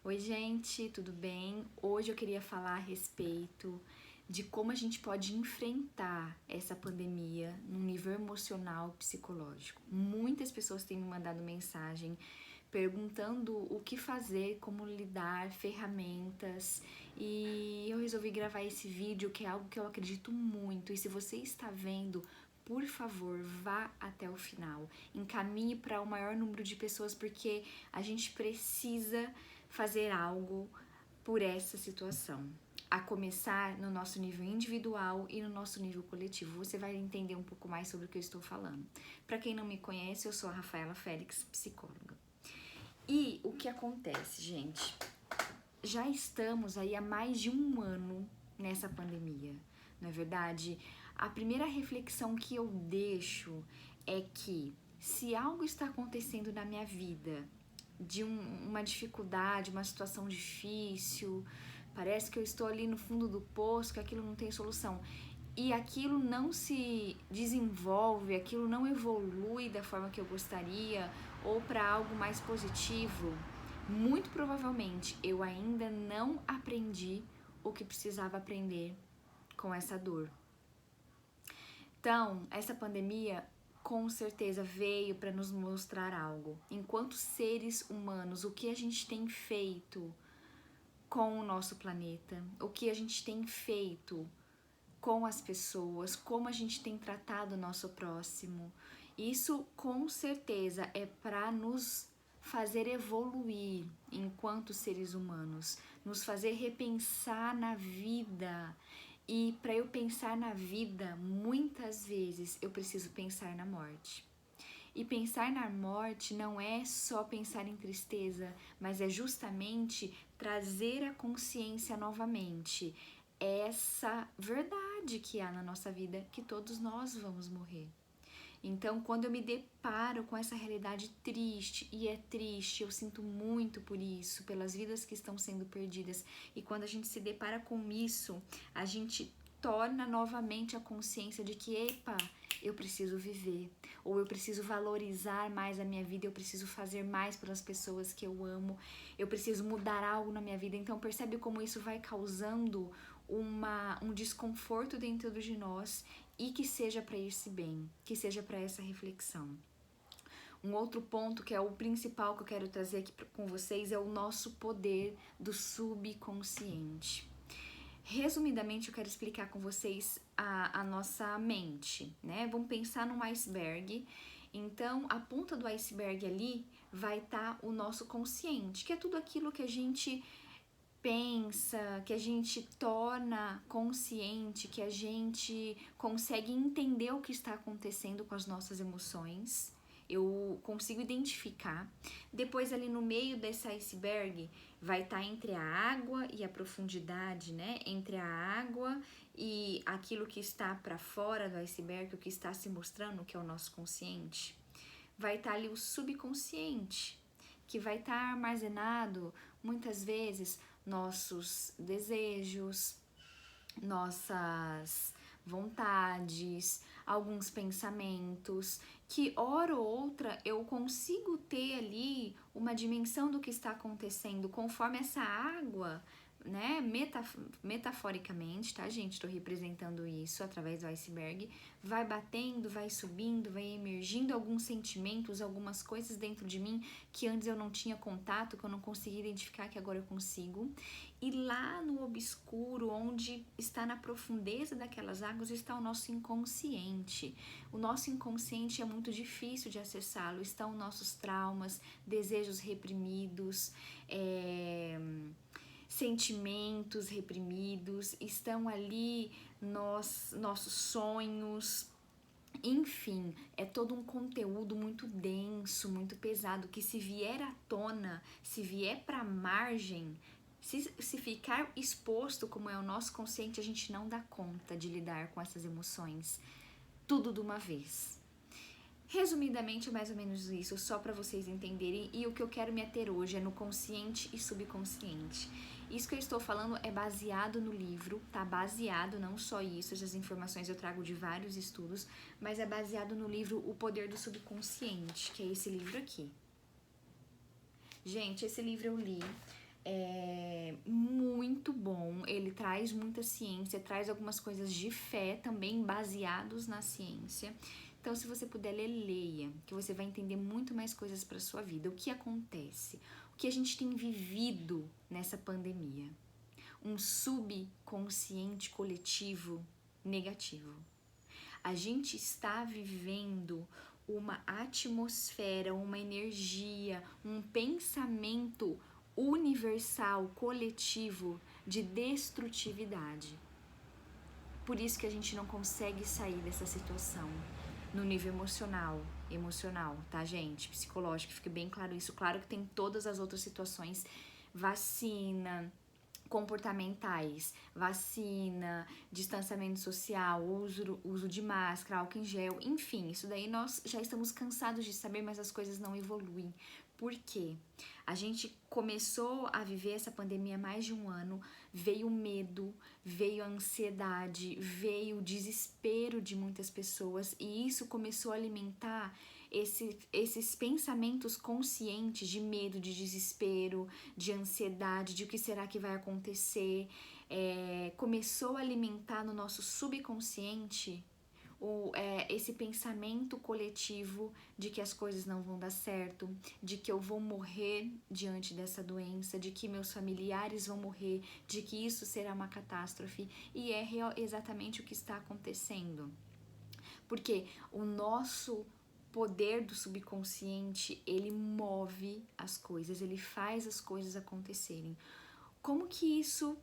Oi, gente, tudo bem? Hoje eu queria falar a respeito de como a gente pode enfrentar essa pandemia num nível emocional e psicológico. Muitas pessoas têm me mandado mensagem perguntando o que fazer, como lidar, ferramentas, e eu resolvi gravar esse vídeo que é algo que eu acredito muito. E se você está vendo, por favor, vá até o final. Encaminhe para o maior número de pessoas, porque a gente precisa fazer algo por essa situação. A começar no nosso nível individual e no nosso nível coletivo. Você vai entender um pouco mais sobre o que eu estou falando. Para quem não me conhece, eu sou a Rafaela Félix, psicóloga. E o que acontece, gente? Já estamos aí há mais de um ano nessa pandemia, não é verdade? A primeira reflexão que eu deixo é que se algo está acontecendo na minha vida, de uma dificuldade, uma situação difícil, parece que eu estou ali no fundo do poço, que aquilo não tem solução, e aquilo não se desenvolve, aquilo não evolui da forma que eu gostaria, ou para algo mais positivo, muito provavelmente eu ainda não aprendi o que precisava aprender com essa dor. Então, essa pandemia com certeza veio para nos mostrar algo. Enquanto seres humanos, o que a gente tem feito com o nosso planeta, o que a gente tem feito com as pessoas, como a gente tem tratado o nosso próximo. Isso com certeza é para nos fazer evoluir enquanto seres humanos, nos fazer repensar na vida. E para eu pensar na vida, muitas vezes eu preciso pensar na morte. E pensar na morte não é só pensar em tristeza, mas é justamente trazer a consciência novamente essa verdade que há na nossa vida, que todos nós vamos morrer. Então, quando eu me deparo com essa realidade triste, e é triste, eu sinto muito por isso, pelas vidas que estão sendo perdidas, e quando a gente se depara com isso, a gente torna novamente a consciência de que, epa, eu preciso viver, ou eu preciso valorizar mais a minha vida, eu preciso fazer mais pelas pessoas que eu amo, eu preciso mudar algo na minha vida. Então percebe como isso vai causando um desconforto dentro de nós, e que seja para esse bem, que seja para essa reflexão. Um outro ponto que é o principal que eu quero trazer aqui com vocês é o nosso poder do subconsciente. Resumidamente, eu quero explicar com vocês a nossa mente, né? Vamos pensar num iceberg. Então, a ponta do iceberg ali vai estar o nosso consciente, que é tudo aquilo que a gente pensa, que a gente torna consciente, que a gente consegue entender o que está acontecendo com as nossas emoções. Eu consigo identificar. Depois ali no meio desse iceberg vai estar entre a água e a profundidade, né? Entre a água e aquilo que está para fora do iceberg, o que está se mostrando, que é o nosso consciente. Vai estar ali o subconsciente, que vai estar armazenado muitas vezes nossos desejos, nossas vontades, alguns pensamentos, que hora ou outra eu consigo ter ali uma dimensão do que está acontecendo conforme essa água, né, metaforicamente, tá, gente? Estou representando isso através do iceberg, vai batendo, vai subindo, vai emergindo alguns sentimentos, algumas coisas dentro de mim que antes eu não tinha contato, que eu não conseguia identificar, que agora eu consigo. E lá no obscuro, onde está na profundeza daquelas águas, está o nosso inconsciente. O nosso inconsciente é muito difícil de acessá-lo, estão nossos traumas, desejos reprimidos, sentimentos reprimidos, estão ali nossos sonhos. Enfim, é todo um conteúdo muito denso, muito pesado, que se vier à tona, se vier para a margem, se ficar exposto como é o nosso consciente, a gente não dá conta de lidar com essas emoções, tudo de uma vez. Resumidamente, é mais ou menos isso, só para vocês entenderem, e o que eu quero me ater hoje é no consciente e subconsciente. Isso que eu estou falando é baseado no livro, tá? Baseado, não só isso, essas informações eu trago de vários estudos, mas é baseado no livro O Poder do Subconsciente, que é esse livro aqui. Gente, esse livro eu li muito bom, ele traz muita ciência, traz algumas coisas de fé também baseados na ciência. Então, se você puder ler, leia, que você vai entender muito mais coisas para sua vida. O que acontece? O que a gente tem vivido nessa pandemia? Um subconsciente coletivo negativo. A gente está vivendo uma atmosfera, uma energia, um pensamento universal, coletivo de destrutividade. Por isso que a gente não consegue sair dessa situação no nível emocional, tá, gente? Psicológico, fique bem claro isso. Claro que tem todas as outras situações, vacina, comportamentais, vacina, distanciamento social, uso de máscara, álcool em gel, enfim, isso daí nós já estamos cansados de saber, mas as coisas não evoluem. Por quê? A gente começou a viver essa pandemia há mais de um ano, veio o medo, veio a ansiedade, veio o desespero de muitas pessoas e isso começou a alimentar esses pensamentos conscientes de medo, de desespero, de ansiedade, de o que será que vai acontecer. Começou a alimentar no nosso subconsciente esse pensamento coletivo de que as coisas não vão dar certo, de que eu vou morrer diante dessa doença, de que meus familiares vão morrer, de que isso será uma catástrofe. E é exatamente o que está acontecendo. Porque o nosso poder do subconsciente, ele move as coisas, ele faz as coisas acontecerem. Como que isso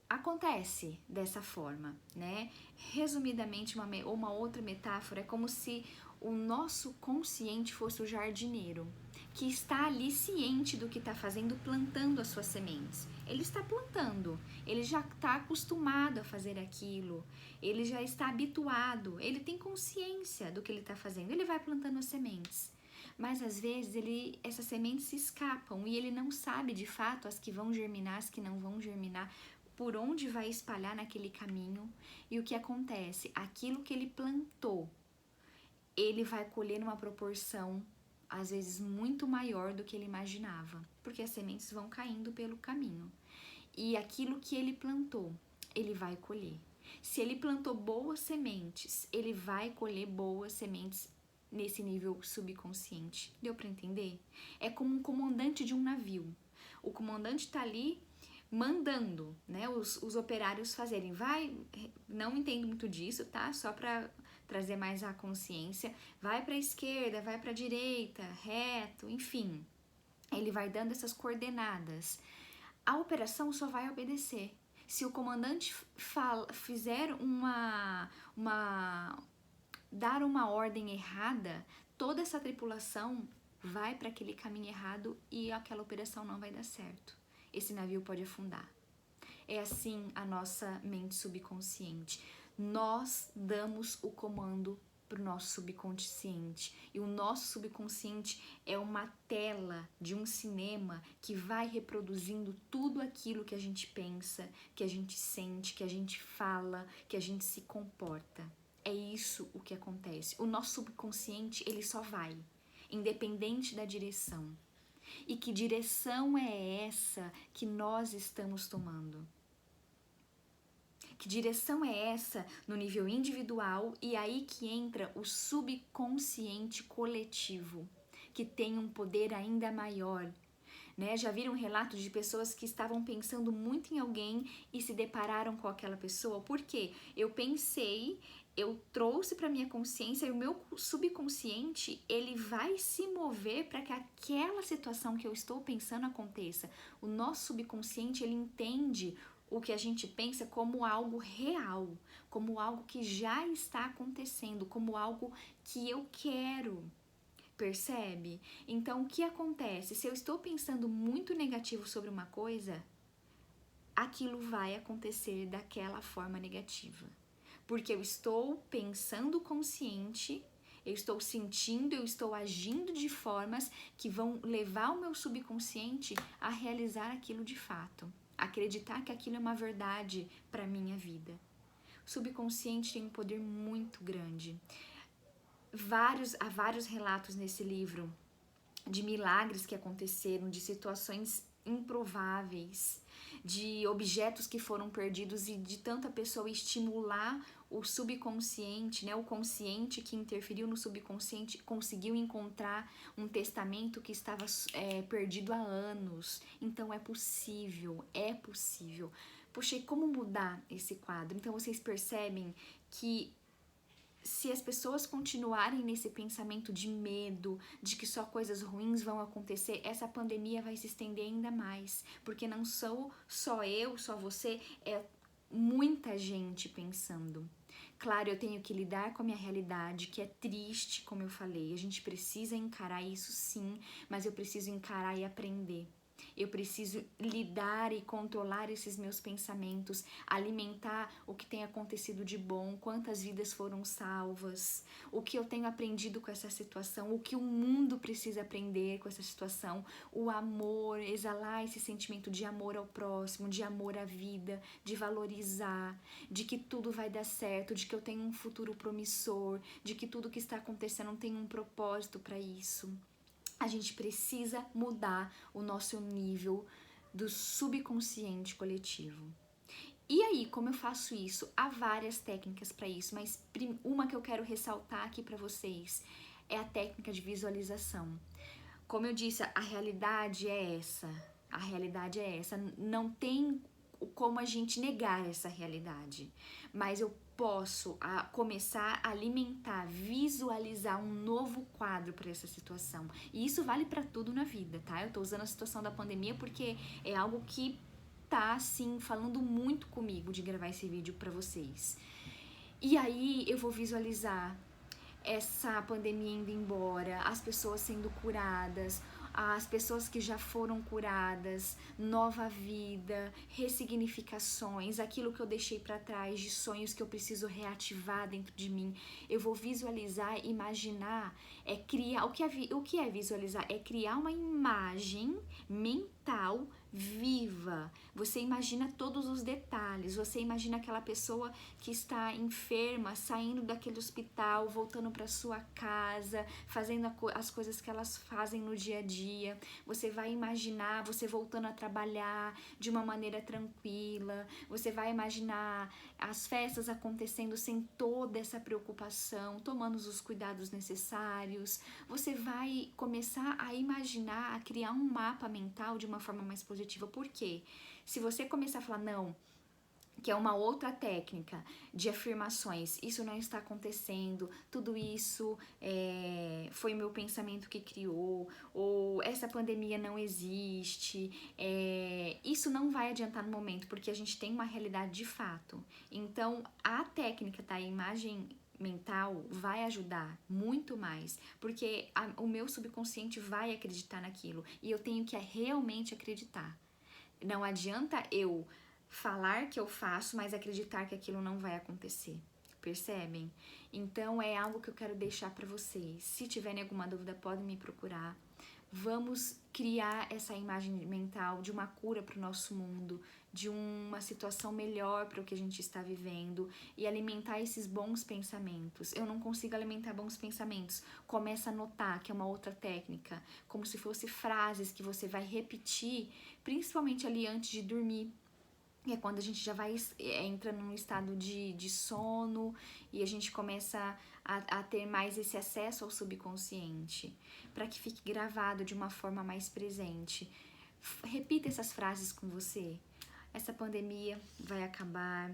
acontece dessa forma, né? Resumidamente, uma outra metáfora é como se o nosso consciente fosse o jardineiro, que está ali ciente do que está fazendo, plantando as suas sementes. Ele está plantando, ele já está acostumado a fazer aquilo, ele já está habituado, ele tem consciência do que ele está fazendo, ele vai plantando as sementes. Mas às vezes essas sementes se escapam e ele não sabe de fato as que vão germinar, as que não vão germinar, por onde vai espalhar naquele caminho. E o que acontece? Aquilo que ele plantou, ele vai colher numa proporção às vezes muito maior do que ele imaginava, porque as sementes vão caindo pelo caminho. E aquilo que ele plantou, ele vai colher. Se ele plantou boas sementes, ele vai colher boas sementes nesse nível subconsciente. Deu para entender? É como um comandante de um navio. O comandante tá ali mandando, né, os operários fazerem. Não entendo muito disso, tá? Só para trazer mais a consciência. Vai para a esquerda, vai para a direita, reto, enfim. Ele vai dando essas coordenadas. A operação só vai obedecer. Se o comandante fizer dar uma ordem errada, toda essa tripulação vai para aquele caminho errado e aquela operação não vai dar certo. Esse navio pode afundar. É assim a nossa mente subconsciente. Nós damos o comando para o nosso subconsciente. E o nosso subconsciente é uma tela de um cinema que vai reproduzindo tudo aquilo que a gente pensa, que a gente sente, que a gente fala, que a gente se comporta. É isso o que acontece. O nosso subconsciente, ele só vai, independente da direção. E que direção é essa que nós estamos tomando? Que direção é essa no nível individual? E aí que entra o subconsciente coletivo, que tem um poder ainda maior. Né? Já viram relatos de pessoas que estavam pensando muito em alguém e se depararam com aquela pessoa? Por quê? Eu pensei, eu trouxe para minha consciência e o meu subconsciente, ele vai se mover para que aquela situação que eu estou pensando aconteça. O nosso subconsciente, ele entende o que a gente pensa como algo real, como algo que já está acontecendo, como algo que eu quero. Percebe? Então, o que acontece? Se eu estou pensando muito negativo sobre uma coisa, aquilo vai acontecer daquela forma negativa. Porque eu estou pensando consciente, eu estou sentindo, eu estou agindo de formas que vão levar o meu subconsciente a realizar aquilo de fato. Acreditar que aquilo é uma verdade para a minha vida. O subconsciente tem um poder muito grande. Há vários relatos nesse livro de milagres que aconteceram, de situações improváveis, de objetos que foram perdidos e de tanta pessoa estimular o subconsciente, né? O consciente que interferiu no subconsciente conseguiu encontrar um testamento que estava perdido há anos. Então é possível, é possível. Poxa, e como mudar esse quadro? Então vocês percebem que se as pessoas continuarem nesse pensamento de medo, de que só coisas ruins vão acontecer, essa pandemia vai se estender ainda mais, porque não sou só eu, só você, é muita gente pensando. Claro, eu tenho que lidar com a minha realidade, que é triste, como eu falei, a gente precisa encarar isso sim, mas eu preciso encarar e aprender. Eu preciso lidar e controlar esses meus pensamentos, alimentar o que tem acontecido de bom, quantas vidas foram salvas, o que eu tenho aprendido com essa situação, o que o mundo precisa aprender com essa situação, o amor, exalar esse sentimento de amor ao próximo, de amor à vida, de valorizar, de que tudo vai dar certo, de que eu tenho um futuro promissor, de que tudo que está acontecendo tem um propósito para isso. A gente precisa mudar o nosso nível do subconsciente coletivo. E aí, como eu faço isso? Há várias técnicas para isso, mas uma que eu quero ressaltar aqui para vocês é a técnica de visualização. Como eu disse, a realidade é essa. A realidade é essa. Não tem como a gente negar essa realidade. Mas eu posso começar a alimentar, visualizar um novo quadro para essa situação. E isso vale para tudo na vida, tá? Eu tô usando a situação da pandemia porque é algo que tá, assim, falando muito comigo de gravar esse vídeo para vocês. E aí eu vou visualizar essa pandemia indo embora, as pessoas sendo curadas, as pessoas que já foram curadas, nova vida, ressignificações, aquilo que eu deixei para trás de sonhos que eu preciso reativar dentro de mim. Eu vou visualizar, imaginar, criar. O que é visualizar? É criar uma imagem mental viva. Você imagina todos os detalhes, você imagina aquela pessoa que está enferma, saindo daquele hospital, voltando para sua casa, fazendo as coisas que elas fazem no dia a dia. Você vai imaginar você voltando a trabalhar de uma maneira tranquila. Você vai imaginar as festas acontecendo sem toda essa preocupação, tomando os cuidados necessários. Você vai começar a imaginar, a criar um mapa mental de uma forma mais positiva. Por quê? Se você começar a falar, não, que é uma outra técnica de afirmações, isso não está acontecendo, tudo isso foi meu pensamento que criou, ou essa pandemia não existe, isso não vai adiantar no momento, porque a gente tem uma realidade de fato. Então, a técnica da imagem mental vai ajudar muito mais, porque o meu subconsciente vai acreditar naquilo, e eu tenho que realmente acreditar. Não adianta eu falar que eu faço, mas acreditar que aquilo não vai acontecer. Percebem? Então é algo que eu quero deixar para vocês. Se tiverem alguma dúvida, podem me procurar. Vamos criar essa imagem mental de uma cura para o nosso mundo, de uma situação melhor para o que a gente está vivendo e alimentar esses bons pensamentos. Eu não consigo alimentar bons pensamentos. Começa a anotar, que é uma outra técnica, como se fosse frases que você vai repetir, principalmente ali antes de dormir. E é quando a gente já vai entrando num estado de sono e a gente começa a ter mais esse acesso ao subconsciente, para que fique gravado de uma forma mais presente. Repita essas frases com você. Essa pandemia vai acabar,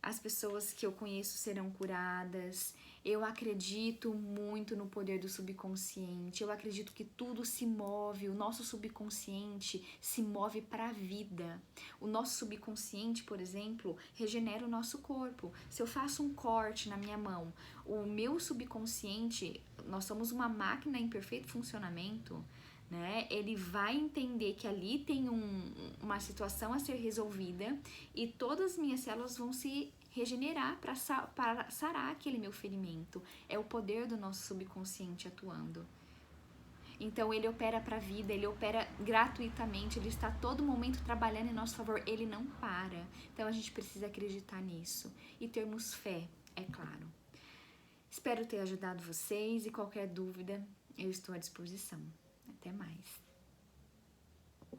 as pessoas que eu conheço serão curadas. Eu acredito muito no poder do subconsciente. Eu acredito que tudo se move. O nosso subconsciente se move para a vida. O nosso subconsciente, por exemplo, regenera o nosso corpo. Se eu faço um corte na minha mão, o meu subconsciente, nós somos uma máquina em perfeito funcionamento, né? Ele vai entender que ali tem uma situação a ser resolvida e todas as minhas células vão se regenerar para sarar aquele meu ferimento. É o poder do nosso subconsciente atuando. Então ele opera para a vida, ele opera gratuitamente, ele está a todo momento trabalhando em nosso favor, ele não para. Então a gente precisa acreditar nisso e termos fé, é claro. Espero ter ajudado vocês e qualquer dúvida eu estou à disposição. Até mais.